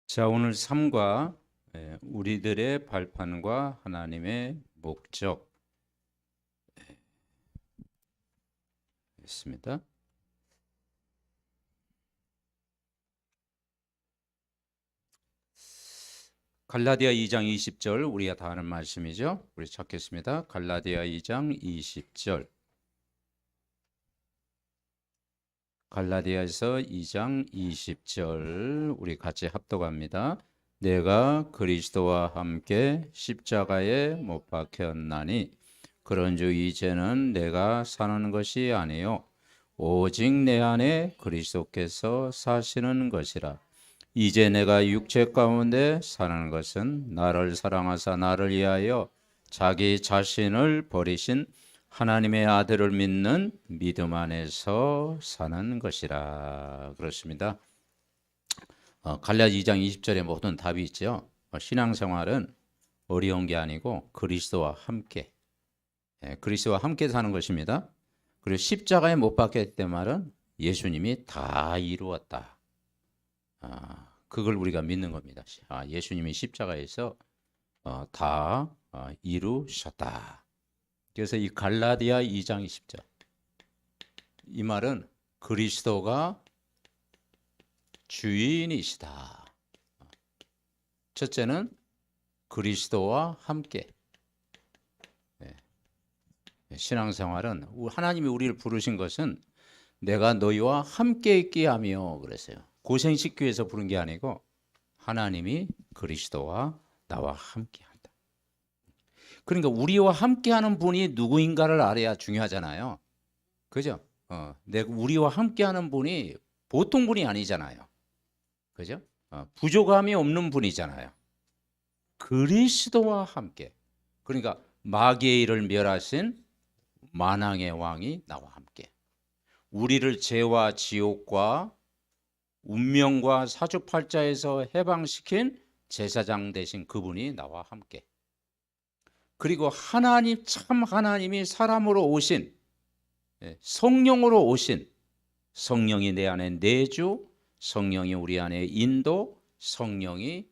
자, 오늘 삶과 우리들의 발판과 하나님의 목적 있습니다. 갈라디아 2장 20절 우리가 다 아는 말씀이죠. 우리 찾겠습니다. 갈라디아 2장 20절. 갈라디아에서 2장 20절 우리 같이 합독합니다. 내가 그리스도와 함께 십자가에 못 박혔나니 그런즉 이제는 내가 사는 것이 아니요 오직 내 안에 그리스도께서 사시는 것이라. 이제 내가 육체 가운데 사는 것은 나를 사랑하사 나를 위하여 자기 자신을 버리신 하나님의 아들을 믿는 믿음 안에서 사는 것이라. 그렇습니다. 갈라디아 2장 20절에 모든 답이 있죠. 신앙생활은 어려운 게 아니고 그리스도와 함께 그리스도와 함께 사는 것입니다. 그리고 십자가에 못 박혔기 말은 예수님이 다 이루었다. 그걸 우리가 믿는 겁니다. 예수님이 십자가에서 다 이루셨다. 그래서 이 갈라디아 2장 20절 이 말은 그리스도가 주인이시다. 첫째는 그리스도와 함께. 신앙생활은 하나님이 우리를 부르신 것은 내가 너희와 함께 있게 하며 그랬어요. 고생시키기 위해서 부른 게 아니고 하나님이 그리스도와 나와 함께 한다. 그러니까 우리와 함께하는 분이 누구인가를 알아야 중요하잖아요. 그죠? 우리와 함께하는 분이 보통 분이 아니잖아요. 그죠? 부족함이 없는 분이잖아요. 그리스도와 함께. 그러니까 마귀의 일을 멸하신 만왕의 왕이 나와 함께. 우리를 죄와 지옥과 운명과 사주팔자에서 해방시킨 제사장 되신 그분이 나와 함께. 그리고 하나님, 참 하나님이 사람으로 오신, 성령으로 오신, 성령이 내 안에 내주, 성령이 우리 안에 인도, 성령이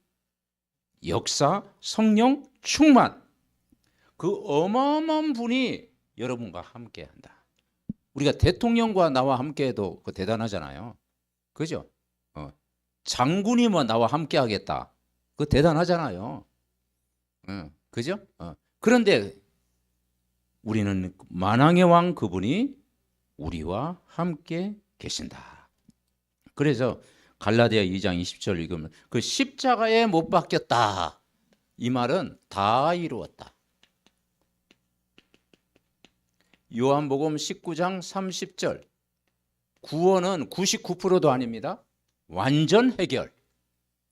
역사, 성령 충만. 그 어마어마한 분이 여러분과 함께 한다. 우리가 대통령과 나와 함께 해도 그 대단하잖아요. 그죠? 장군이 뭐 나와 함께 하겠다. 그 대단하잖아요. 그죠? 그런데 우리는 만왕의 왕 그분이 우리와 함께 계신다. 그래서 갈라디아 2장 20절 읽으면 그 십자가에 못 박혔다. 이 말은 다 이루었다. 요한복음 19장 30절 구원은 99%도 아닙니다. 완전 해결.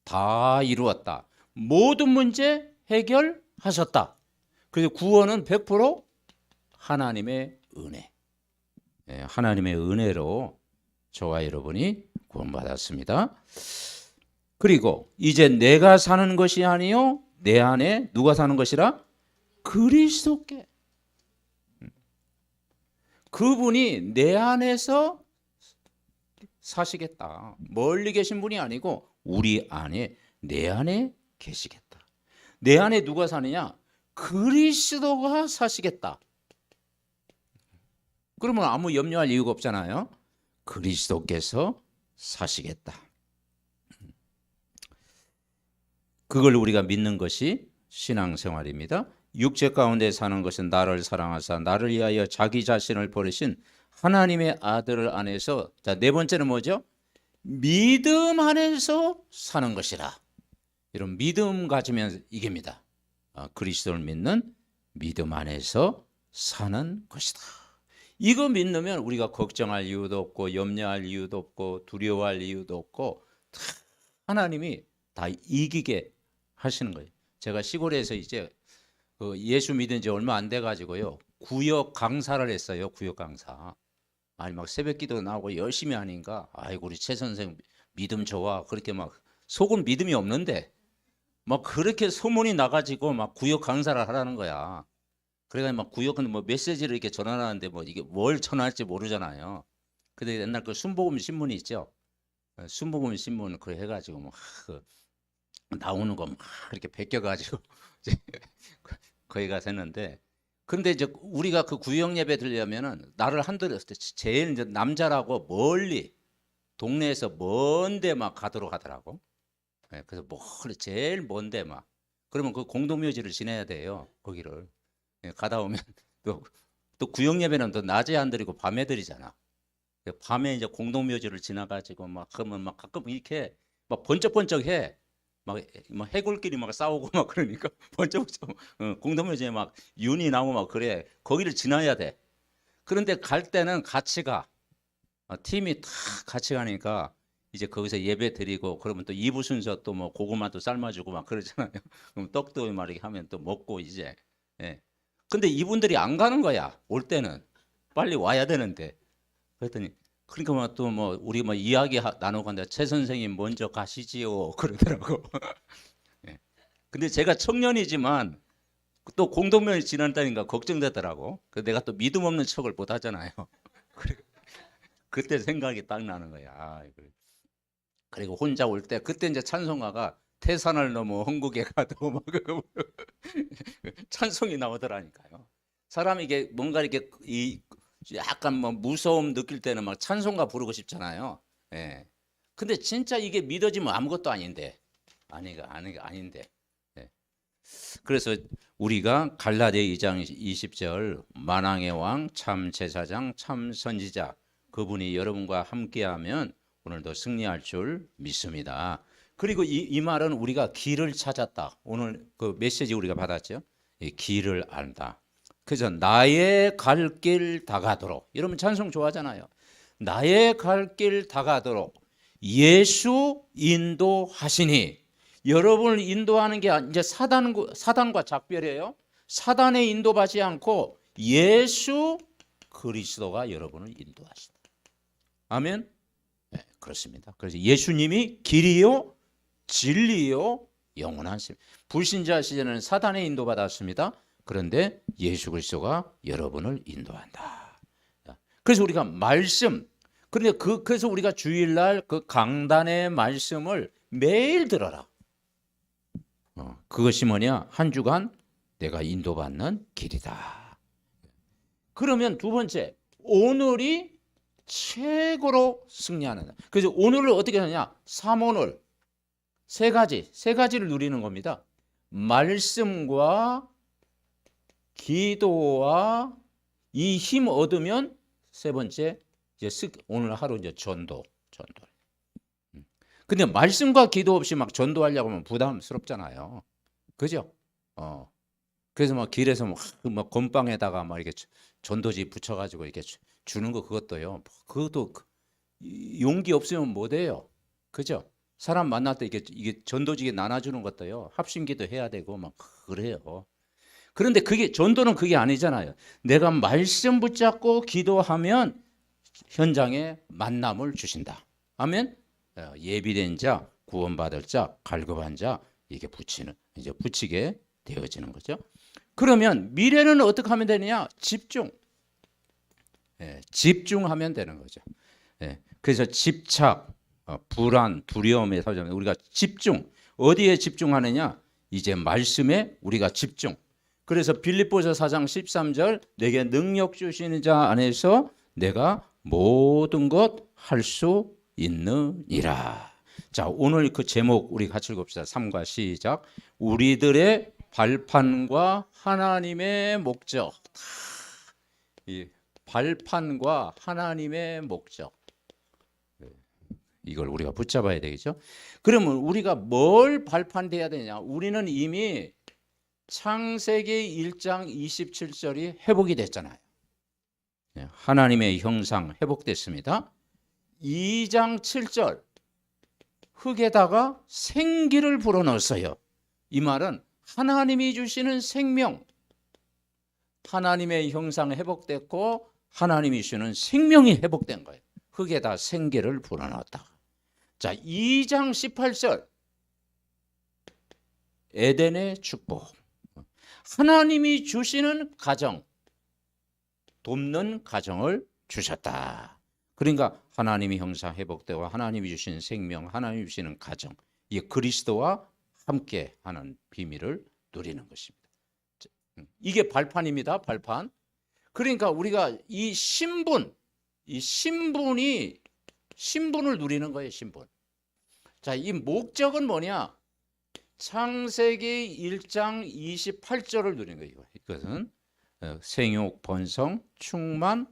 다 이루었다. 모든 문제 해결하셨다. 그래서 구원은 100% 하나님의 은혜. 하나님의 은혜로 저와 여러분이 구원받았습니다. 그리고 이제 내가 사는 것이 아니요 내 안에 누가 사는 것이라? 그리스도께. 그분이 내 안에서 사시겠다. 멀리 계신 분이 아니고 우리 안에 내 안에 계시겠다. 내 안에 누가 사느냐? 그리스도가 사시겠다. 그러면 아무 염려할 이유가 없잖아요. 그리스도께서 사시겠다. 그걸 우리가 믿는 것이 신앙생활입니다. 육체 가운데 사는 것은 나를 사랑하사 나를 위하여 자기 자신을 버리신 하나님의 아들을 안에서, 자, 네 번째는 뭐죠? 믿음 안에서 사는 것이라. 이런 믿음 가지면 이깁니다. 그리스도를 믿는 믿음 안에서 사는 것이다. 이거 믿으면 우리가 걱정할 이유도 없고 염려할 이유도 없고 두려워할 이유도 없고 하나님이 다 이기게 하시는 거예요. 제가 시골에서 이제 예수 믿은 지 얼마 안 돼 가지고요. 구역 강사를 했어요. 구역 강사. 아니 막 새벽기도 나오고 열심히 하니까 아이고 우리 최 선생 믿음 좋아. 그렇게 막 속은 믿음이 없는데 막 그렇게 소문이 나가지고 막 구역 강사를 하라는 거야. 그래가지고 막 구역은 뭐 메시지를 이렇게 전환하는데 뭐 이게 뭘 전할지 모르잖아요. 근데 옛날 그 순복음 신문이 있죠. 순복음 신문 그래 해가지고 뭐 나오는 거 막 이렇게 베껴가지고 이제 거기 가서 했는데, 근데 이제 우리가 그 구역 예배 드리려면은 나를 한들었을 때 제일 이제 남자라고 멀리 동네에서 먼데 막 가도록 하더라고. 예, 그래서 멀리 제일 먼데 막 그러면 그 공동묘지를 지내야 돼요. 거기를. 예, 가다 오면 또, 또 구역 예배는 또 낮에 안 드리고 밤에 드리잖아. 밤에 이제 공동묘지를 지나가지고 막 그러면 막 가끔 이렇게 막 번쩍번쩍해. 막 해골끼리 막 싸우고 막 그러니까 번쩍번쩍 공동묘지에 막 윤이 나오고 막 그래. 거기를 지나야 돼. 그런데 갈 때는 같이 가. 팀이 다 같이 가니까 이제 거기서 예배 드리고 그러면 또 2부 순서 또 뭐 고구마도 삶아주고 막 그러잖아요. 그럼 떡도 막 이렇게 하면 또 먹고 이제. 예. 근데 이분들이 안 가는 거야. 올 때는 빨리 와야 되는데. 그랬더니 그러니까 뭐 또 뭐 우리 뭐 이야기 나누고 한데 최 선생님 먼저 가시지요 그러더라고. 예. 근데 제가 청년이지만 또 공동면이 지난다니까 걱정되더라고. 그 내가 또 믿음 없는 척을 못 하잖아요. 그때 생각이 딱 나는 거야. 그리고 혼자 올 때 그때 이제 찬송가가 태산을 넘어 흥국에 가도 막 찬송이 나오더라니까요. 사람이 이게 뭔가 이렇게 약간 뭐 무서움 느낄 때는 막 찬송가 부르고 싶잖아요. 예. 근데 진짜 이게 믿어지면 아무것도 아닌데. 아닌데. 예. 그래서 우리가 갈라디아 2장 20절 만왕의 왕 참 제사장 참 선지자 그분이 여러분과 함께하면 오늘도 승리할 줄 믿습니다. 그리고 이 말은 우리가 길을 찾았다. 오늘 그 메시지 우리가 받았죠. 이 길을 안다. 그래서 나의 갈 길 다가도록. 여러분 찬송 좋아하잖아요. 나의 갈 길 다가도록 예수 인도하시니. 여러분을 인도하는 게 이제 사단과 작별이에요. 사단에 인도받지 않고 예수 그리스도가 여러분을 인도하신다. 아멘. 네, 그렇습니다. 그래서 예수님이 길이요, 진리요, 영원한 생. 불신자 시절에는 사단에 인도받았습니다. 그런데 예수 그리스도가 여러분을 인도한다. 그래서 우리가 말씀, 그래서 우리가 주일날 그 강단의 말씀을 매일 들어라. 그것이 뭐냐? 한 주간 내가 인도받는 길이다. 그러면 두 번째, 오늘이 최고로 승리하는. 그래서 오늘을 어떻게 하느냐? 3오늘 세 가지를 누리는 겁니다. 말씀과 기도와 이 힘 얻으면 세 번째 이제 오늘 하루 이제 전도. 근데 말씀과 기도 없이 막 전도하려고 하면 부담스럽잖아요. 그죠? 그래서 막 길에서 막 건빵에다가 막 이렇게 전도지 붙여가지고 이렇게 주는 거 그것도요. 그것도 용기 없으면 못 해요. 그죠? 사람 만날 때 이게 전도지게 나눠주는 것도요. 합심기도 해야 되고 막 그래요. 그런데 전도는 그게 아니잖아요. 내가 말씀 붙잡고 기도하면 현장에 만남을 주신다. 아멘. 예비된 자, 구원받을 자, 갈급한 자 이게 붙이게 되어지는 거죠. 그러면 미래는 어떻게 하면 되느냐? 집중하면 되는 거죠. 그래서 집착, 불안, 두려움에 사정 우리가 집중. 어디에 집중하느냐? 이제 말씀에 우리가 집중. 그래서 빌립보서 4장 13절 내게 능력 주시는 자 안에서 내가 모든 것 할 수 있느니라. 자, 오늘 그 제목 우리 같이 읽읍시다. 3과 시작. 우리들의 발판과 하나님의 목적. 이 발판과 하나님의 목적. 이걸 우리가 붙잡아야 되겠죠. 그러면 우리가 뭘 발판돼야 되냐? 우리는 이미 창세기 1장 27절이 회복이 됐잖아요. 하나님의 형상 회복됐습니다. 2장 7절 흙에다가 생기를 불어넣었어요. 이 말은 하나님이 주시는 생명, 하나님의 형상 회복됐고 하나님이 주시는 생명이 회복된 거예요. 흙에다 생기를 불어넣었다. 자, 2장 18절 에덴의 축복. 하나님이 주시는 가정, 돕는 가정을 주셨다. 그러니까 하나님이 형상 회복되고 하나님이 주신 생명, 하나님이 주시는 가정, 이게 그리스도와 함께 하는 비밀을 누리는 것입니다. 이게 발판입니다. 발판. 그러니까 우리가 이 신분을 누리는 거예요. 신분. 자, 이 목적은 뭐냐? 창세기 1장 28절을 누리는 거예요. 이것은 생육, 번성, 충만,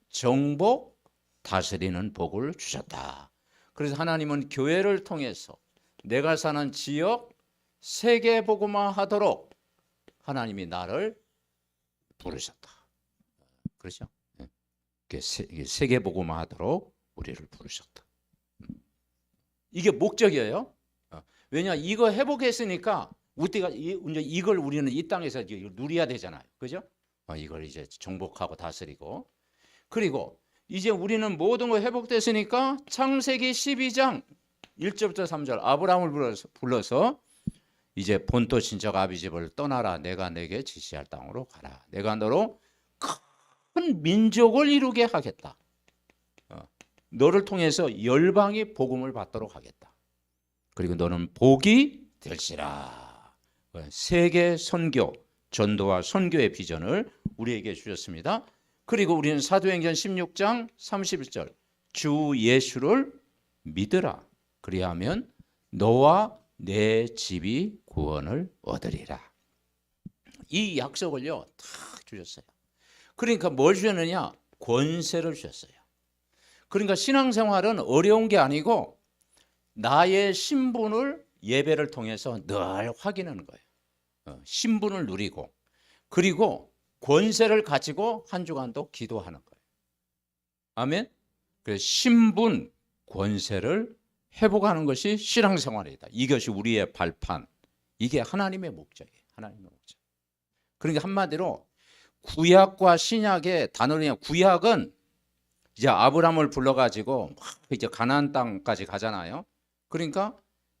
정복, 다스리는 복을 주셨다. 그래서 하나님은 교회를 통해서 내가 사는 지역 세계 복음화하도록 하나님이 나를 부르셨다. 그렇죠? 세계 복음화하도록 우리를 부르셨다. 이게 목적이에요. 왜냐, 이거 회복했으니까 우리가 이걸 우리는 이 땅에서 누려야 되잖아요. 그죠? 이걸 이제 정복하고 다스리고. 그리고 이제 우리는 모든 거 회복됐으니까 창세기 12장 1절부터 3절 아브라함을 불러서 이제 본토 친척 아비 집을 떠나라. 내가 내게 지시할 땅으로 가라. 내가 너로 큰 민족을 이루게 하겠다. 너를 통해서 열방이 복음을 받도록 하겠다. 그리고 너는 복이 될시라. 세계 선교, 전도와 선교의 비전을 우리에게 주셨습니다. 그리고 우리는 사도행전 16장 31절 주 예수를 믿으라. 그리하면 너와 내 집이 구원을 얻으리라. 이 약속을요 다 주셨어요. 그러니까 뭘 주셨느냐? 권세를 주셨어요. 그러니까 신앙생활은 어려운 게 아니고 나의 신분을 예배를 통해서 늘 확인하는 거예요. 신분을 누리고 그리고 권세를 가지고 한 주간도 기도하는 거예요. 아멘. 그래서 신분, 권세를 회복하는 것이 신앙생활이다. 이것이 우리의 발판. 이게 하나님의 목적이에요. 하나님의 목적. 그러니까 한마디로 구약과 신약의 단어냐, 구약은 이제 아브라함을 불러가지고 이제 가나안 땅까지 가잖아요. 그러니까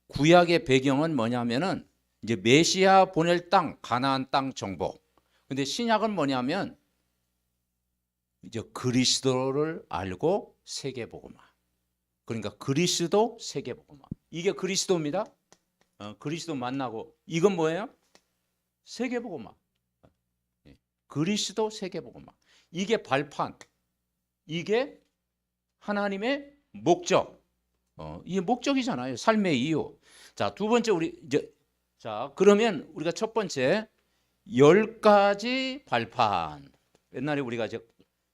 구약의 배경은 뭐냐면은 이제 메시아 보낼 땅, 가나안 땅 정복. 근데 신약은 뭐냐면 이제 그리스도를 알고 세계복음화. 그러니까 그리스도 세계복음화. 이게 그리스도입니다. 그리스도 만나고 이건 뭐예요? 세계복음화. 그리스도 세계복음화. 이게 발판. 이게 하나님의 목적. 이게 목적이잖아요. 삶의 이유. 자, 두 번째 그러면 우리가 첫 번째 10가지 발판. 옛날에 우리가 이제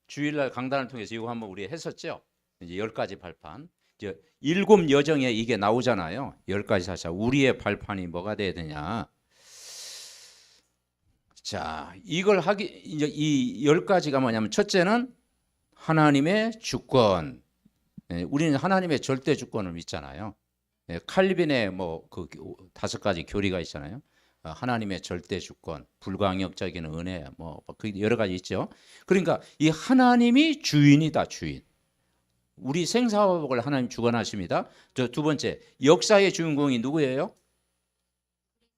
주일날 강단을 통해서 이거 한번 우리 했었죠. 이제 10가지 발판. 이제 7 여정에 이게 나오잖아요. 10가지 사실. 우리의 발판이 뭐가 돼야 되냐? 자, 이걸 이제 이 10가지가 뭐냐면 첫째는 하나님의 주권. 우리는 하나님의 절대 주권을 믿잖아요. 칼빈의 그 5가지 교리가 있잖아요. 하나님의 절대 주권, 불강력적인 은혜, 그 여러 가지 있죠. 그러니까 이 하나님이 주인이다, 주인. 우리 생사화복을 하나님 주관하십니다. 두 번째, 역사의 주인공이 누구예요?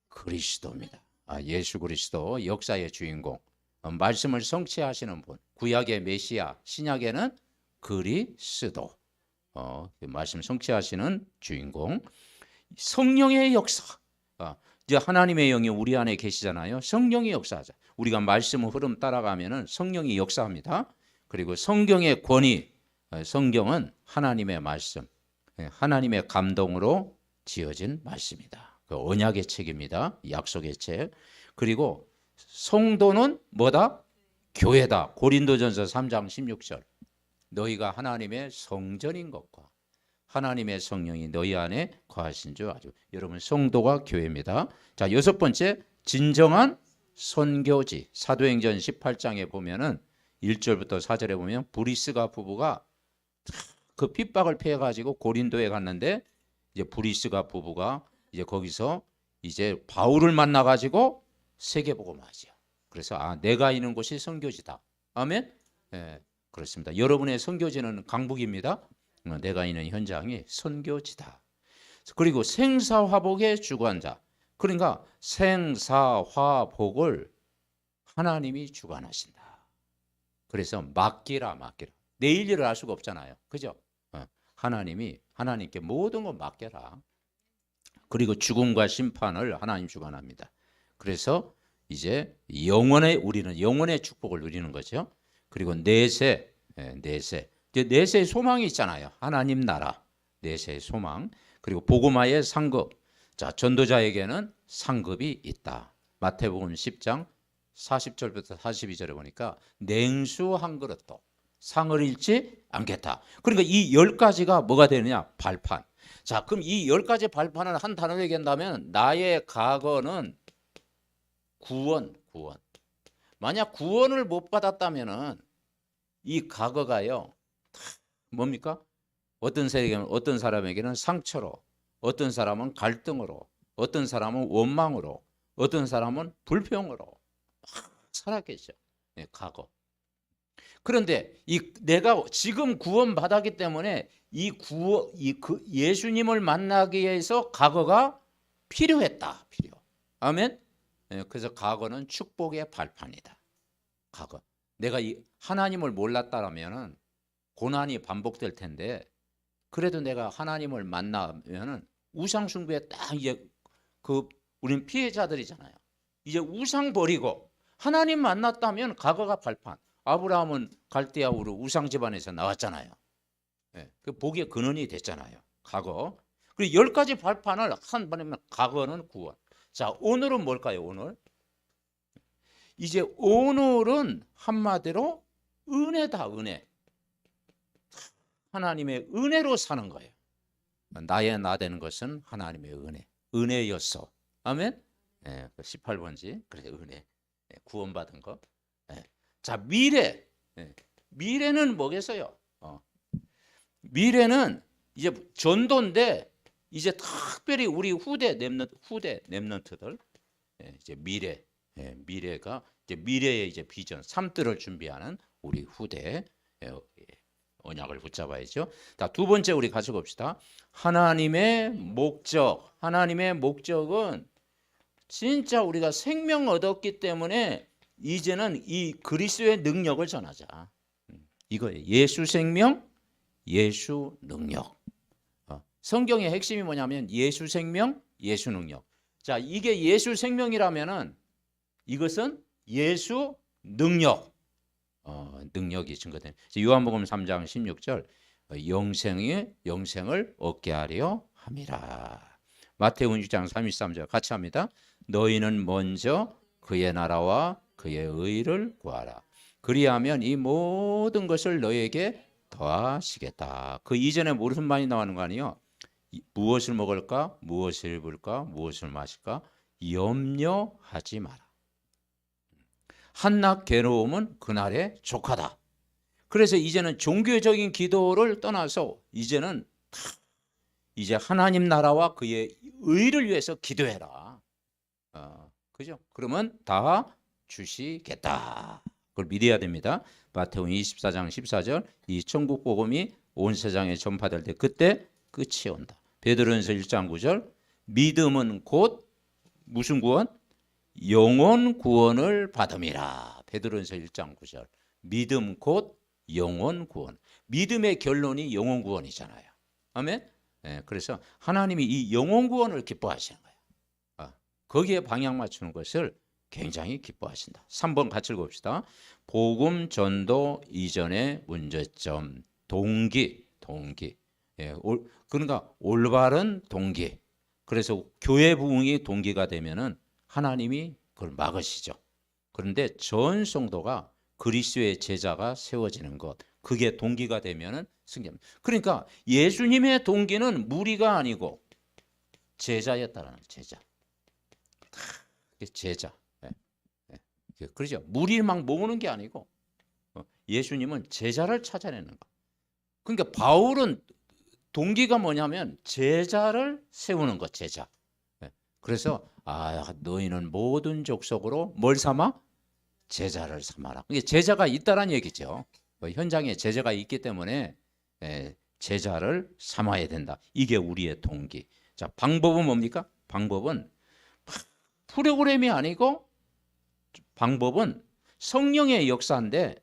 그리스도입니다. 예수 그리스도, 역사의 주인공. 말씀을 성취하시는 분. 구약의 메시아, 신약에는 그리스도. 말씀 성취하시는 주인공. 성령의 역사. 이제 하나님의 영이 우리 안에 계시잖아요. 성령이 역사하자. 우리가 말씀 흐름 따라가면은 성령이 역사합니다. 그리고 성경의 권위. 성경은 하나님의 말씀, 하나님의 감동으로 지어진 말씀이다. 그 언약의 책입니다. 약속의 책. 그리고 성도는 뭐다? 교회다. 고린도전서 3장 16절. 너희가 하나님의 성전인 것과 하나님의 성령이 너희 안에 거하신 줄 아주. 여러분, 성도가 교회입니다. 자, 6번째, 진정한 선교지. 사도행전 18장에 보면은 1절부터 4절에 보면 브리스가 부부가 그 핍박을 피해 가지고 고린도에 갔는데 이제 브리스가 부부가 이제 거기서 이제 바울을 만나 가지고 세계복음화하죠. 그래서 내가 있는 곳이 선교지다. 아멘. 그렇습니다. 여러분의 선교지는 강북입니다. 내가 있는 현장이 선교지다. 그리고 생사화복의 주관자. 그러니까 생사화복을 하나님이 주관하신다. 그래서 맡기라. 내일 일을 알 수가 없잖아요. 그죠? 하나님께 모든 걸 맡겨라. 그리고 죽음과 심판을 하나님 주관합니다. 그래서 이제 우리는 영원의 축복을 누리는 거죠. 그리고 내세, 내세. 이제 내세의 소망이 있잖아요. 하나님 나라, 내세의 소망. 그리고 복음화의 상급. 자, 전도자에게는 상급이 있다. 마태복음 10장 40절부터 42절에 보니까 냉수 한 그릇도 상을 잃지 않겠다. 그러니까 이 10가지가 뭐가 되느냐? 발판. 자, 그럼 이 10가지 발판을 한 단어로 얘기한다면 나의 과거는 구원. 만약 구원을 못 받았다면은 이 과거가요. 뭡니까? 어떤 사람에게는 상처로, 어떤 사람은 갈등으로, 어떤 사람은 원망으로, 어떤 사람은 불평으로 살았겠죠. 네, 과거. 그런데 내가 지금 구원 받았기 때문에 예수님을 만나기 위해서 과거가 필요했다. 아멘. 네, 그래서 과거는 축복의 발판이다. 과거. 내가 하나님을 몰랐다라면은 고난이 반복될 텐데, 그래도 내가 하나님을 만나면은 우상 숭배에 딱 이제 우린 피해자들이잖아요. 이제 우상 버리고 하나님 만났다면 과거가 발판. 아브라함은 갈대아 우르 우상 집안에서 나왔잖아요. 네, 그 복의 근원이 됐잖아요. 과거. 그리고 10가지 발판을 한 번이면 과거는 구원. 자, 오늘은 뭘까요? 오늘은 한마디로 은혜다. 은혜. 하나님의 은혜로 사는 거예요. 나의 나 되는 것은 하나님의 은혜였어. 아멘. 18번지. 그래, 은혜. 구원받은 거. 자, 미래. 미래는 뭐겠어요? 미래는 이제 전도인데, 이제 특별히 우리 후대 렘넌트들, 이제 미래가 이제 미래의 이제 비전, 삶들을 준비하는 우리 후대 언약을 붙잡아야죠. 자, 두 번째 우리 같이 봅시다. 하나님의 목적은 진짜 우리가 생명 얻었기 때문에 이제는 이 그리스도의 능력을 전하자. 이거예요. 예수 생명, 예수 능력. 성경의 핵심이 뭐냐면 예수 생명, 예수 능력. 자, 이게 예수 생명이라면은 이것은 예수 능력. 능력이 증거된. 요한복음 3장 16절 영생을 얻게 하려 함이라. 마태복음 6장 33절 같이 합니다. 너희는 먼저 그의 나라와 그의 의를 구하라. 그리하면 이 모든 것을 너희에게 더하시겠다. 그 이전에 무슨 말이 나오는 거 아니에요? 무엇을 먹을까? 무엇을 입을까? 무엇을 마실까? 염려하지 마라. 한낱 괴로움은 그날의 족하다. 그래서 이제는 종교적인 기도를 떠나서 이제는 이제 하나님 나라와 그의 의를 위해서 기도해라. 그죠? 그러면 다 주시겠다. 그걸 믿어야 됩니다. 마태복음 24장 14절 이 천국 복음이 온 세상에 전파될 때 그때 끝이 온다. 베드로전서 1장 9절 믿음은 곧 무슨 구원? 영원 구원을 받음이라. 베드로전서 1장 9절 믿음 곧 영원 구원. 믿음의 결론이 영원 구원이잖아요. 아멘. 그래서 하나님이 이 영원 구원을 기뻐하시는 거예요. 거기에 방향 맞추는 것을 굉장히 기뻐하신다. 3번 같이 읽읍시다. 복음 전도 이전의 문제점 동기. 그러니까 올바른 동기. 그래서 교회 부흥이 동기가 되면은 하나님이 그걸 막으시죠. 그런데 전 성도가 그리스도의 제자가 세워지는 것, 그게 동기가 되면은 승리합니다. 그러니까 예수님의 동기는 무리가 아니고 제자였다라는 제자. 제자. 그렇죠. 무리를 막 모으는 게 아니고 예수님은 제자를 찾아내는 거. 그러니까 바울은 동기가 뭐냐면 제자를 세우는 것, 제자. 그래서 너희는 모든 족속으로 뭘 삼아? 제자를 삼아라. 이게 제자가 있다란 얘기죠. 현장에 제자가 있기 때문에 제자를 삼아야 된다. 이게 우리의 동기. 자, 방법은 뭡니까? 방법은 프로그램이 아니고 방법은 성령의 역사인데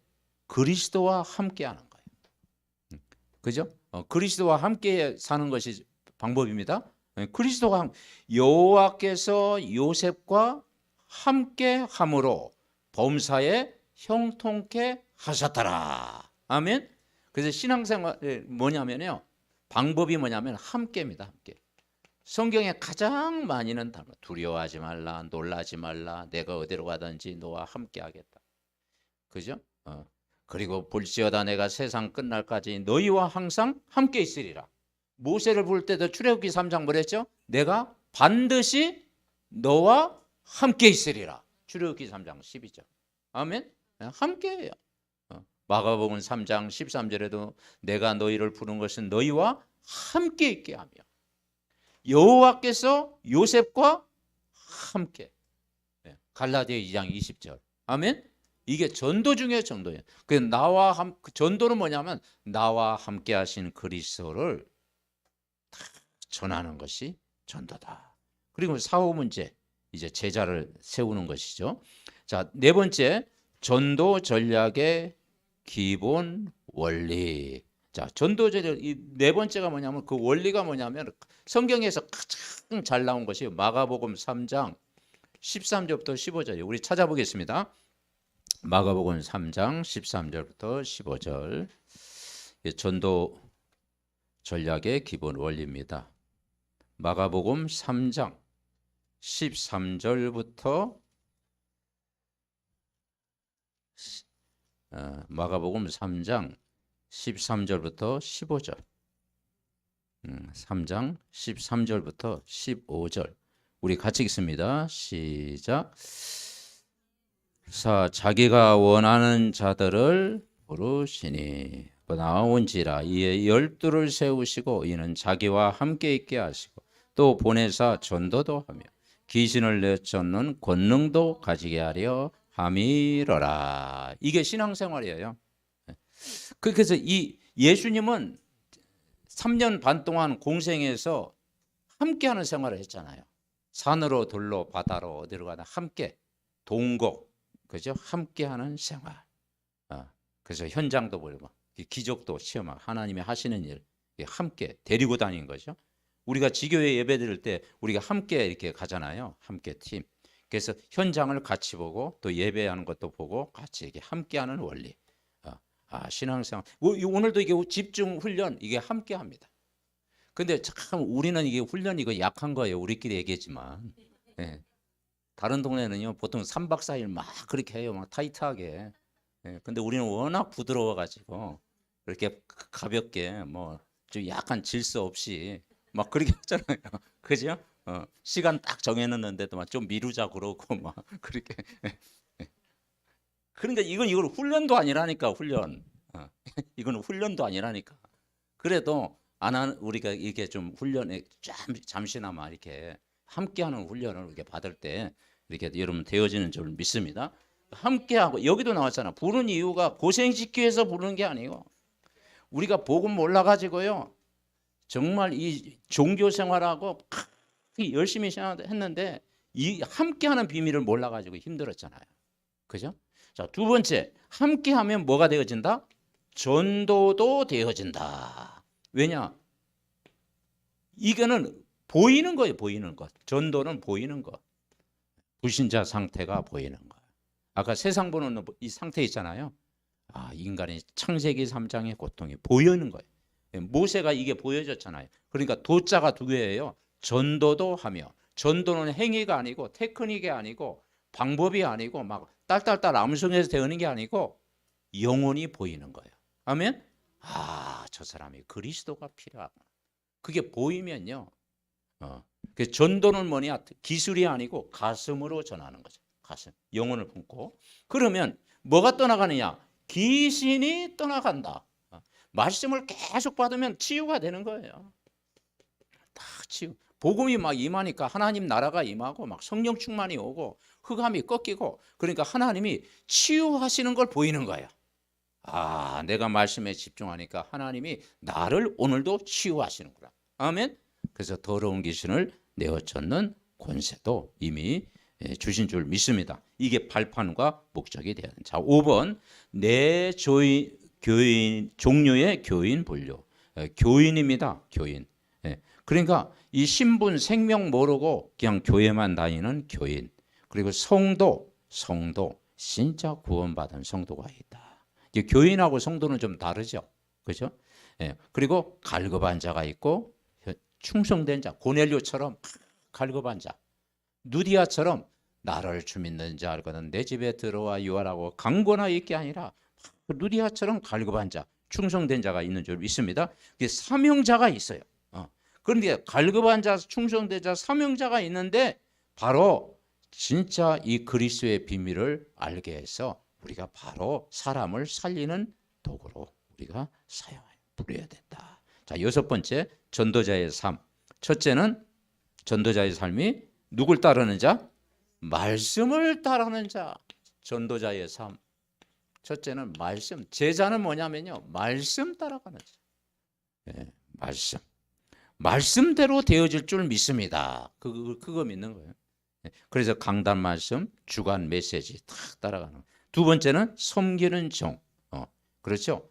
그리스도와 함께하는 거예요. 그죠? 그리스도와 함께 사는 것이 방법입니다. 그리스도가 여호와께서 요셉과 함께 함으로 범사에 형통케 하셨더라. 아멘. 그래서 신앙생활 뭐냐면요, 방법이 뭐냐면 함께입니다. 함께. 성경에 가장 많이는 단어, 두려워하지 말라, 놀라지 말라, 내가 어디로 가든지 너와 함께하겠다. 그죠? 그리고 볼지어다 내가 세상 끝날까지 너희와 항상 함께 있으리라. 모세를 부를 때도 출애굽기 3장 뭐랬죠? 내가 반드시 너와 함께 있으리라. 출애굽기 3장 12절. 아멘. 함께해요. 마가복음 3장 13절에도 내가 너희를 부른 것은 너희와 함께 있게 하며 여호와께서 요셉과 함께. 갈라디아 2장 20절. 아멘. 이게 전도 중에 전도예요. 그 전도는 뭐냐면 나와 함께 하신 그리스도를 전하는 것이 전도다. 그리고 사후 문제, 이제 제자를 세우는 것이죠. 자, 네 번째, 전도 전략의 기본 원리. 자, 전도 전략 이 네 번째가 뭐냐면 그 원리가 뭐냐면 성경에서 가장 잘 나온 것이 마가복음 3장 13절부터 15절이에요. 우리 찾아보겠습니다. 마가복음 3장 13절부터 15절. 전도 전략의 기본 원리입니다. 마가복음 3장 13절부터 마가복음 3장 13절부터 15절. 3장 13절부터 15절. 우리 같이 읽습니다. 시작. 자기가 원하는 자들을 부르시니 나온지라 이에 12를 세우시고 이는 자기와 함께 있게 하시고 또 보내사 전도도 하며 귀신을 내쫓는 권능도 가지게 하려 함이러라. 이게 신앙생활이에요. 그래서 이 예수님은 3년 반 동안 공생에서 함께하는 생활을 했잖아요. 산으로 들로 바다로 어디로 가나 함께 동거, 그죠? 함께하는 생활. 그래서 현장도 보고 기적도 시험하고 하나님이 하시는 일 함께 데리고 다닌 거죠. 우리가 지교회 예배 드릴 때 우리가 함께 이렇게 가잖아요. 함께 팀. 그래서 현장을 같이 보고 또 예배하는 것도 보고 같이 이렇게 함께하는 원리. 신앙생활. 오늘도 이게 집중 훈련 이게 함께합니다. 근데 참 우리는 이게 훈련이 이거 약한 거예요. 우리끼리 얘기했지만. 네. 다른 동네는요 보통 3박 4일 막 그렇게 해요. 막 타이트하게. 근데 우리는 워낙 부드러워가지고 이렇게 가볍게 뭐 좀 약간 질서 없이 막 그렇게 하잖아요. 그죠? 시간 딱 정해놨는데도 막 좀 미루자 그러고 막 그렇게. 그러니까 이건 훈련도 아니라니까 훈련. 이건 훈련도 아니라니까. 그래도 안 하는 우리가 이렇게 좀 훈련에 잠시나마 이렇게 함께하는 훈련을 이렇게 받을 때 이렇게 여러분 되어지는 줄 믿습니다. 함께하고 여기도 나왔잖아. 부른 이유가 고생시키기 위해서 부르는 게 아니고 우리가 복음 몰라가지고요 정말 이 종교 생활하고 열심히 했는데 이 함께하는 비밀을 몰라가지고 힘들었잖아요. 그죠? 자, 두 번째, 함께하면 뭐가 되어진다? 전도도 되어진다. 왜냐? 이거는 보이는 거예요. 보이는 것. 전도는 보이는 것. 불신자 상태가 보이는 것. 아까 세상 보는 이 상태 있잖아요. 인간의 창세기 3장의 고통이 보이는 거예요. 모세가 이게 보여졌잖아요. 그러니까 도자가 두 개예요. 전도도 하며, 전도는 행위가 아니고 테크닉이 아니고 방법이 아니고 막 딸딸딸 암송해서 되는 게 아니고 영혼이 보이는 거예요. 아멘. 저 사람이 그리스도가 필요하구나. 그게 보이면요. 그 전도는 뭐냐? 기술이 아니고 가슴으로 전하는 거죠. 가슴, 영혼을 품고. 그러면 뭐가 떠나가느냐? 귀신이 떠나간다. 말씀을 계속 받으면 치유가 되는 거예요. 다 치유. 복음이 막 임하니까 하나님 나라가 임하고 막 성령 충만이 오고 흑암이 꺾이고 그러니까 하나님이 치유하시는 걸 보이는 거예요. 내가 말씀에 집중하니까 하나님이 나를 오늘도 치유하시는구나. 아멘. 그래서 더러운 귀신을 내어쫓는 권세도 이미 주신 줄 믿습니다. 이게 발판과 목적이 되어야 된다. 자, 5번 내 교인 종류의 교인 분류. 교인입니다. 교인. 그러니까 이 신분 생명 모르고 그냥 교회만 다니는 교인, 그리고 성도 진짜 구원받은 성도가 있다. 이제 교인하고 성도는 좀 다르죠, 그죠? 예. 그리고 갈급한 자가 있고 충성된 자, 고넬료처럼 갈급한 자, 누디아처럼 나를 주 믿는 자 알거든 내 집에 들어와 유하라고 강권하여 있게 아니라 누디아처럼 갈급한 자, 충성된 자가 있는 줄 믿습니다. 사명자가 있어요. 그런데 갈급한 자, 충성된 자, 사명자가 있는데 바로 진짜 이 그리스도의 비밀을 알게 해서 우리가 바로 사람을 살리는 도구로 우리가 부려야 된다. 자, 여섯 번째, 전도자의 삶. 첫째는 전도자의 삶이 누굴 따르는 자? 말씀을 따르는 자. 전도자의 삶. 첫째는 말씀. 제자는 뭐냐면요, 말씀 따라가는 자. 예, 말씀. 말씀대로 되어질 줄 믿습니다. 그거 믿는 거예요. 그래서 강단 말씀, 주간 메시지 탁 따라가는. 두 번째는 섬기는 종. 그렇죠?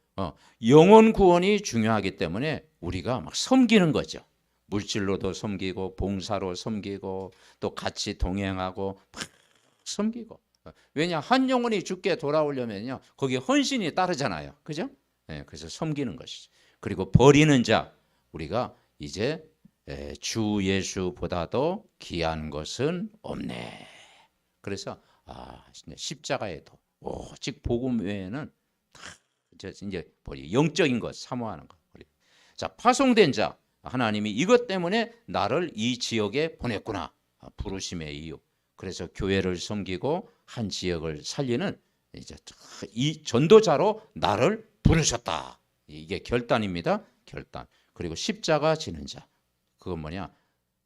영혼 구원이 중요하기 때문에 우리가 막 섬기는 거죠. 물질로도 섬기고 봉사로 섬기고 또 같이 동행하고 막 섬기고. 왜냐, 한 영혼이 죽게 돌아오려면요 거기에 헌신이 따르잖아요, 그죠? 네, 그래서 섬기는 것이죠. 그리고 버리는 자, 우리가 이제 주 예수보다도 귀한 것은 없네. 그래서 십자가의 도, 오직 복음 외에는 다 이제 영적인 것 사모하는 것. 자, 파송된 자, 하나님이 이것 때문에 나를 이 지역에 보냈구나. 부르심의 이유. 그래서 교회를 섬기고 한 지역을 살리는 이제 이 전도자로 나를 부르셨다. 이게 결단입니다. 결단. 그리고 십자가 지는 자. 그건 뭐냐?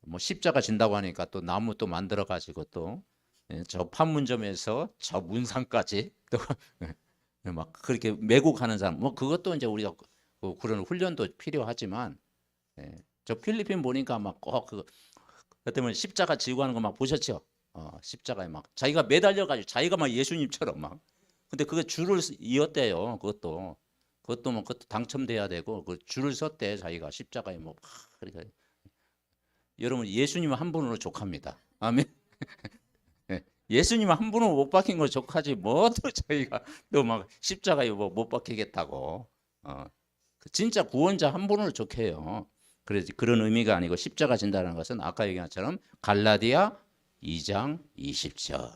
뭐 십자가 진다고 하니까 또 나무 또 만들어 가지고 또 저 판문점에서 저 문상까지 또 막 그렇게 메고 가는 사람. 뭐 그것도 이제 우리가 그런 훈련도 필요하지만, 저 필리핀 보니까 막 꼭 그거 때문에 십자가 지고 하는 거 막 보셨죠? 십자가에 막 자기가 매달려 가지고 자기가 막 예수님처럼 막. 근데 그게 줄을 이었대요. 그것도 뭐 그것도 당첨돼야 되고 그 줄을 섰대 자기가 십자가에 뭐 그러니까 여러분 예수님 한 분으로 족합니다. 아멘. 예수님 한 분으로 못 박힌 거 족하지 뭐 또 저희가 또 막 십자가에 뭐 못 박히겠다고. 진짜 구원자 한 분으로 족해요. 그래서 그런 의미가 아니고 십자가 진다는 것은 아까 얘기한 것처럼 갈라디아 2장 20절.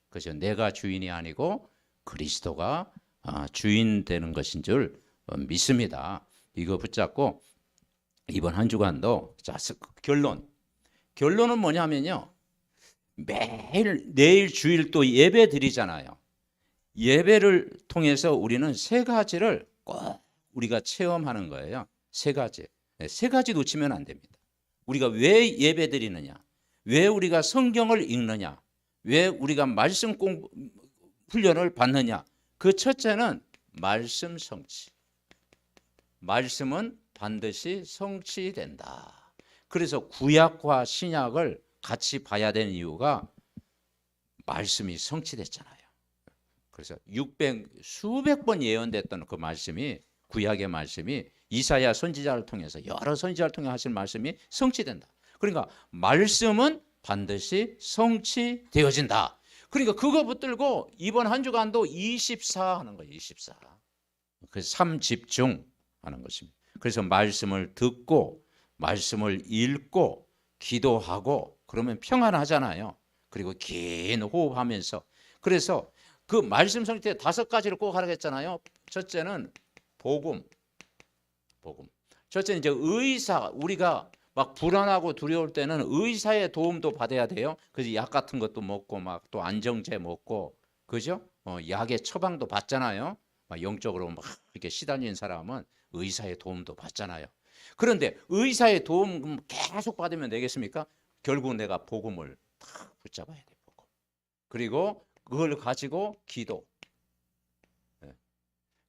그죠? 내가 주인이 아니고 그리스도가 주인 되는 것인 줄 믿습니다. 이거 붙잡고 이번 한 주간도 자, 결론은 뭐냐면요. 매일 내일 주일 또 예배 드리잖아요. 예배를 통해서 우리는 세 가지를 꼭 우리가 체험하는 거예요. 세 가지. 세 가지 놓치면 안 됩니다. 우리가 왜 예배 드리느냐? 왜 우리가 성경을 읽느냐? 왜 우리가 말씀 공부 훈련을 받느냐? 그 첫째는 말씀 성취. 말씀은 반드시 성취된다. 그래서 구약과 신약을 같이 봐야 되는 이유가 말씀이 성취됐잖아요. 그래서 수백 번 예언됐던 그 말씀이, 구약의 말씀이 이사야 선지자를 통해서 여러 선지자를 통해 하신 말씀이 성취된다. 그러니까 말씀은 반드시 성취되어진다. 그러니까 그거 붙들고 이번 한 주간도 24 하는 거예요. 24. 그래서 3집중 하는 것입니다. 그래서 말씀을 듣고 말씀을 읽고 기도하고 그러면 평안하잖아요. 그리고 긴 호흡하면서. 그래서 그 말씀 성취 5가지를 꼭 하라고 했잖아요. 첫째는 복음. 첫째는 이제 의사. 우리가 막 불안하고 두려울 때는 의사의 도움도 받아야 돼요. 그래서 약 같은 것도 먹고 막 또 안정제 먹고, 그죠? 약의 처방도 받잖아요. 막 영적으로 막 이렇게 시달린 사람은 의사의 도움도 받잖아요. 그런데 의사의 도움 계속 받으면 되겠습니까? 결국 내가 복음을 다 붙잡아야 돼. 복음. 그리고 그걸 가지고 기도.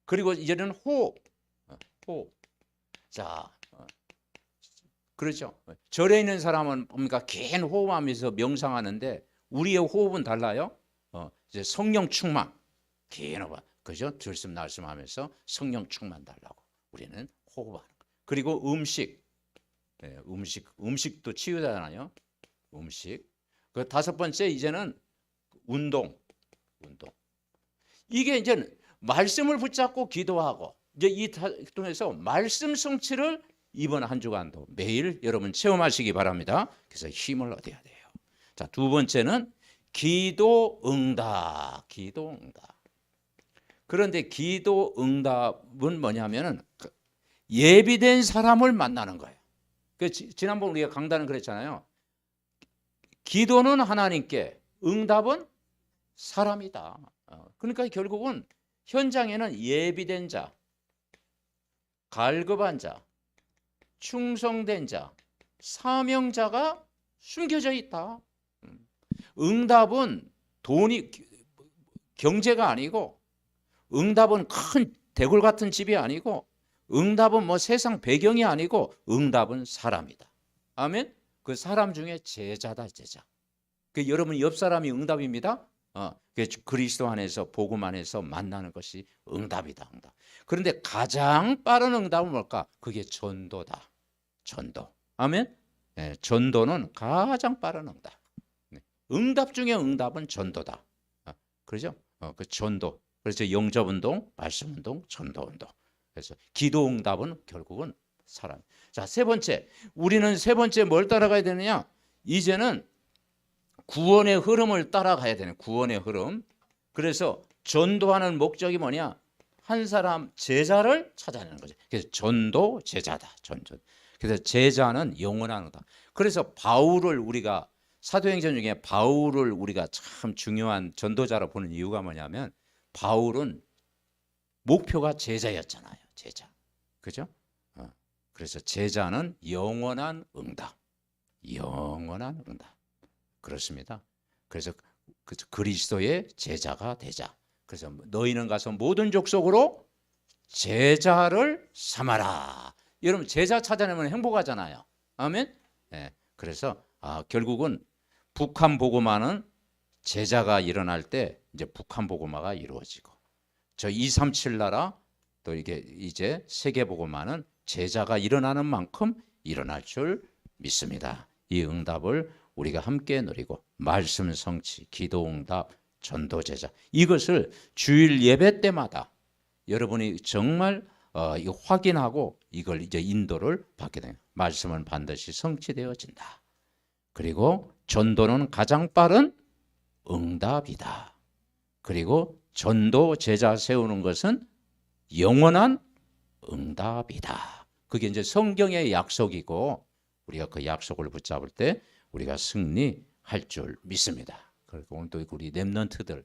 그리고 이제는 호흡. 자, 그렇죠. 절에 있는 사람은 뭡니까? 긴 호흡하면서 명상하는데 우리의 호흡은 달라요. 이제 성령 충만. 긴 호흡. 그죠? 들숨 날숨하면서 성령 충만 달라고 우리는 호흡하는 거. 그리고 음식. 예, 음식도 치유잖아요. 음식. 그 다섯 번째 이제는 운동. 이게 이제 말씀을 붙잡고 기도하고 이제 이 통해서 말씀 성취를 이번 한 주간도 매일 여러분 체험하시기 바랍니다. 그래서 힘을 얻어야 돼요. 자, 두 번째는 기도 응답. 그런데 기도 응답은 뭐냐면은 예비된 사람을 만나는 거예요. 지난번 우리가 강단은 그랬잖아요. 기도는 하나님께, 응답은 사람이다. 그러니까 결국은 현장에는 예비된 자, 갈급한 자, 충성된 자, 사명자가 숨겨져 있다. 응답은 경제가 아니고, 응답은 큰 대궐 같은 집이 아니고, 응답은 뭐 세상 배경이 아니고, 응답은 사람이다. 아멘. 그 사람 중에 제자다, 제자. 여러분 옆 사람이 응답입니다. 그리스도 안에서 복음 안에서 만나는 것이 응답이다. 응답. 그런데 가장 빠른 응답은 뭘까? 그게 전도다. 전도. 아멘. 네, 전도는 가장 빠른 응답. 네. 응답 중에 응답은 전도다. 그렇죠? 그 전도. 그래서 영접운동, 말씀운동, 전도운동. 그래서 기도응답은 결국은 사람. 자, 세 번째. 우리는 세 번째 뭘 따라가야 되느냐? 이제는 구원의 흐름을 따라가야 되는 구원의 흐름. 그래서 전도하는 목적이 뭐냐? 한 사람 제자를 찾아내는 거죠. 그래서 전도 제자다. 그래서 제자는 영원한 거다. 그래서 바울을 우리가 사도행전 중에 바울을 우리가 참 중요한 전도자로 보는 이유가 뭐냐면 바울은 목표가 제자였잖아요. 제자. 그죠? 그래서 제자는 영원한 응답. 영원한 응답. 그렇습니다. 그래서 그리스도의 제자가 되자. 그래서 너희는 가서 모든 족속으로 제자를 삼아라. 여러분 제자 찾아내면 행복하잖아요. 아멘. 네. 그래서 결국은 북한 복음화는 제자가 일어날 때 이제 북한 복음화가 이루어지고 저 237 나라 또 이게 이제 세계 복음화는 제자가 일어나는 만큼 일어날 줄 믿습니다. 이 응답을 우리가 함께 누리고 말씀 성취, 기도 응답, 전도 제자 이것을 주일 예배 때마다 여러분이 정말 확인하고 이걸 이제 인도를 받게 됩니다. 말씀은 반드시 성취되어진다. 그리고 전도는 가장 빠른 응답이다. 그리고 전도 제자 세우는 것은 영원한 응답이다. 그게 이제 성경의 약속이고 우리가 그 약속을 붙잡을 때 우리가 승리할 줄 믿습니다. 그리고 오늘 또 우리 렘넌트들은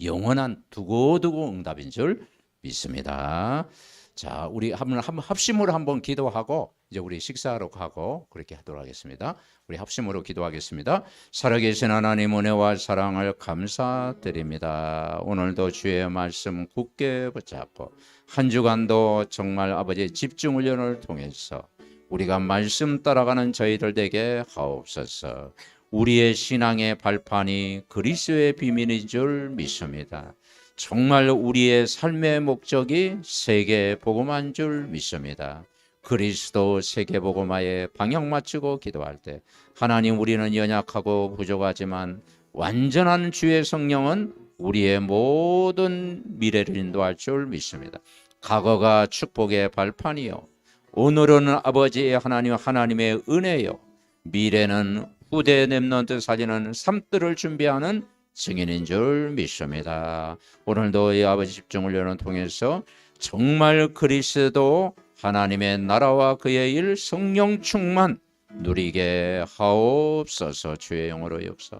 영원한 두고두고 응답인 줄 믿습니다. 자, 우리 한번 합심으로 한번 기도하고 이제 우리 식사하러 가고 그렇게 하도록 하겠습니다. 우리 합심으로 기도하겠습니다. 살아계신 하나님 은혜와 사랑을 감사드립니다. 오늘도 주의 말씀 굳게 붙잡고 한 주간도 정말 아버지의 집중 훈련을 통해서 우리가 말씀 따라가는 저희들 되게 하옵소서. 우리의 신앙의 발판이 그리스도의 비밀인 줄 믿습니다. 정말 우리의 삶의 목적이 세계 복음화인 줄 믿습니다. 그리스도 세계 복음화에 방향 맞추고 기도할 때 하나님 우리는 연약하고 부족하지만 완전한 주의 성령은 우리의 모든 미래를 인도할 줄 믿습니다. 과거가 축복의 발판이요 오늘은 아버지의 하나님의 은혜요 미래는 후대 렘넌트 살리는 삶들을 준비하는 증인인 줄 믿습니다. 오늘도 이 아버지 집중훈련을 통해서 정말 그리스도 하나님의 나라와 그의 일 성령 충만 누리게 하옵소서. 주의 영으로 역사.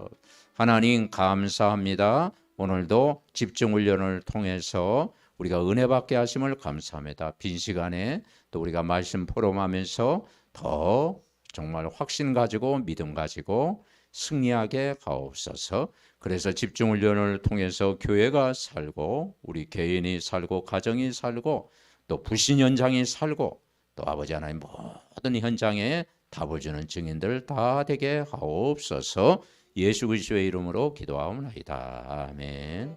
하나님 감사합니다. 오늘도 집중훈련을 통해서 우리가 은혜 받게 하심을 감사합니다. 빈 시간에 또 우리가 말씀 포럼하면서 더 정말 확신 가지고 믿음 가지고 승리하게 하옵소서. 그래서 집중훈련을 통해서 교회가 살고 우리 개인이 살고 가정이 살고 또 불신 현장이 살고 또 아버지 하나님 모든 현장에 답을 주는 증인들 다 되게 하옵소서. 예수 그리스도의 이름으로 기도하옵나이다. 아멘.